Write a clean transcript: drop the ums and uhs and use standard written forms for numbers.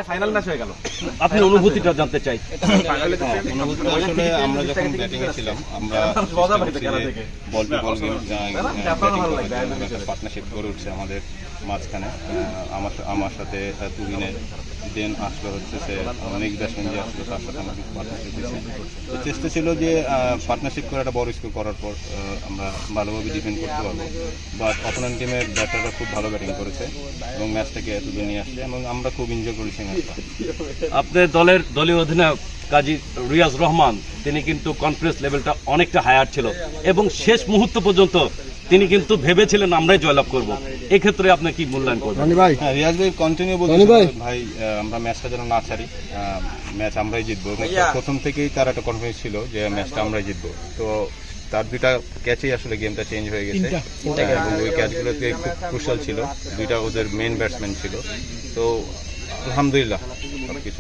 Final match হয়ে গেল, আপনি অনুভূতিটা জানতে চাই। অনুভূতিটা আসলে আমরা যখন ব্যাটিং এ ছিলাম, আমরা বল টু বল গেম পার্টনারশিপ গড়ে উঠছে আমাদের মাঝখানে। আমার সাথে তুহিনের দেন আসলো হচ্ছে সে অনেক ব্যাটসম্যান যে আসলো, তার সাথে আমাকে পার্টনারশিপ দিচ্ছে। তো চেষ্টা ছিল যে পার্টনারশিপ করে একটা বড় স্কোর করার পর আমরা ভালোভাবে ডিফেন্ড করতে পারবো। বাট অপোনেন্ট টিমের ব্যাটাররা খুব ভালো ব্যাটিং করেছে এবং ম্যাচটাকে এতদূর নিয়ে আসছে এবং আমরা খুব এনজয় করেছি ম্যাচটা। আপনার দলীয় অধিনায়ক কাজী রিয়াজ রহমান, তিনি কিন্তু কনফিডেন্স লেভেলটা অনেকটা হায়ার ছিল এবং শেষ মুহূর্ত পর্যন্ত তিনি কিন্তু ভেবেছিলেন আমরাই জয়লাভ করব। এক্ষেত্রে আপনি কি মূল্যায়ন করবেন? হ্যাঁ, রিয়াজ ভাই কন্টিনিউ বলছে ভাই আমরা ম্যাচটা যেন না ছাড়ি, ম্যাচ আমরাই জিতবো। প্রথম থেকেই তার একটা কনফিডেন্স ছিল যে ম্যাচটা আমরাই জিতবো। তো তার দুইটা ক্যাচেই আসলে গেমটা চেঞ্জ হয়ে গেছে এবং ওই ক্যাচগুলোতে খুব ক্রুশাল ছিল, দুইটা ওদের মেইন ব্যাটসম্যান ছিল। তো আলহামদুলিল্লাহ সবকিছু